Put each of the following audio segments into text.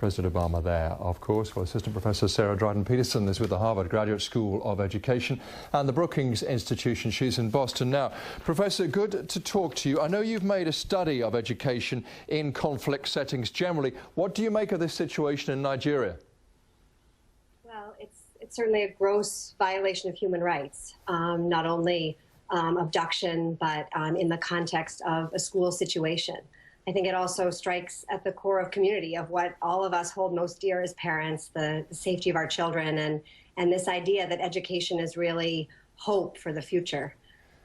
President Obama there, of course. Well, Assistant Professor Sarah Dryden-Peterson is with the Harvard Graduate School of Education and the Brookings Institution. She's in Boston now. Professor, good to talk to you. I know you've made a study of education in conflict settings generally. What do you make of this situation in Nigeria? Well, it's certainly a gross violation of human rights, not only abduction, but in the context of a school situation. I think it also strikes at the core of community, of what all of us hold most dear as parents, the safety of our children, and this idea that education is really hope for the future.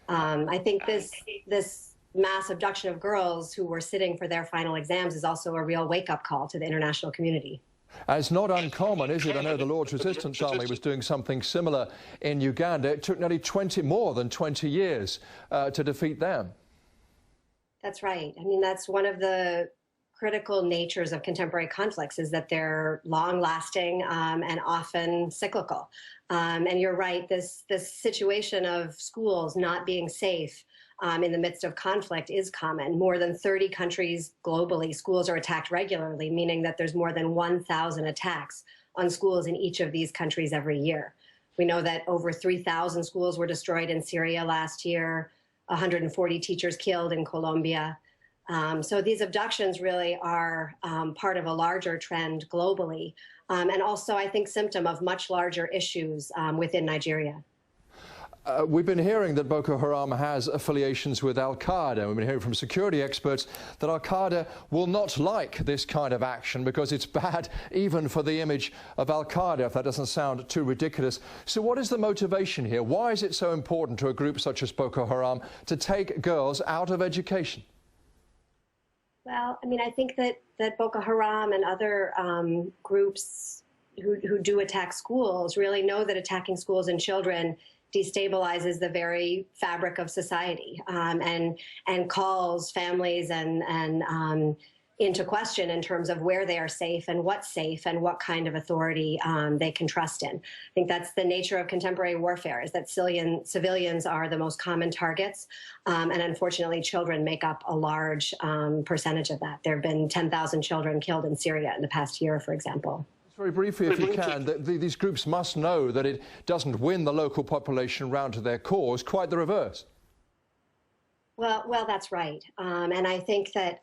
I think this mass abduction of girls who were sitting for their final exams is also a real wake-up call to the international community. It's not uncommon, is it? I know the Lord's Resistance Army was doing something similar in Uganda. It took nearly more than 20 years to defeat them. That's right. I mean, that's one of the critical natures of contemporary conflicts, is that they're long-lasting and often cyclical. And you're right, this situation of schools not being safe in the midst of conflict is common. More than 30 countries globally, schools are attacked regularly, meaning that there's more than 1,000 attacks on schools in each of these countries every year. We know that over 3,000 schools were destroyed in Syria last year, 140 teachers killed in Colombia. So these abductions really are part of a larger trend globally, and also, I think, symptom of much larger issues within Nigeria. We've been hearing that Boko Haram has affiliations with Al-Qaeda. We've been hearing from security experts that Al-Qaeda will not like this kind of action because it's bad even for the image of Al-Qaeda, if that doesn't sound too ridiculous. So what is the motivation here? Why is it so important to a group such as Boko Haram to take girls out of education? Well, I mean, I think that Boko Haram and other groups who do attack schools really know that attacking schools and children destabilizes the very fabric of society, and calls families and into question in terms of where they are safe and what's safe and what kind of authority they can trust in. I think that's the nature of contemporary warfare, is that civilians are the most common targets, and unfortunately children make up a large percentage of that. There have been 10,000 children killed in Syria in the past year, for example. Very briefly, if you can, these groups must know that it doesn't win the local population round to their cause, quite the reverse. Well, that's right. And I think that,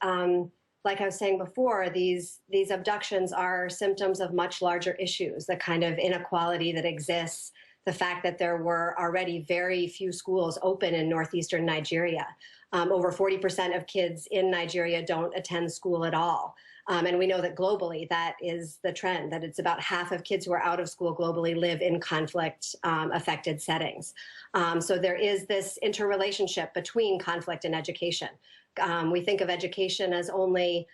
like I was saying before, these abductions are symptoms of much larger issues, the kind of inequality that exists, the fact that there were already very few schools open in northeastern Nigeria. Over 40% of kids in Nigeria don't attend school at all. And we know that globally that is the trend, that it's about half of kids who are out of school globally live in conflict-affected settings. So there is this interrelationship between conflict and education. We think of education as only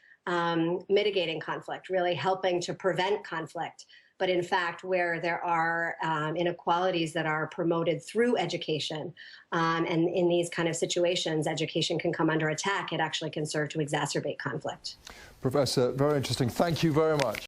mitigating conflict, really helping to prevent conflict. But in fact, where there are inequalities that are promoted through education, and in these kind of situations, education can come under attack. It actually can serve to exacerbate conflict. Professor, very interesting. Thank you very much.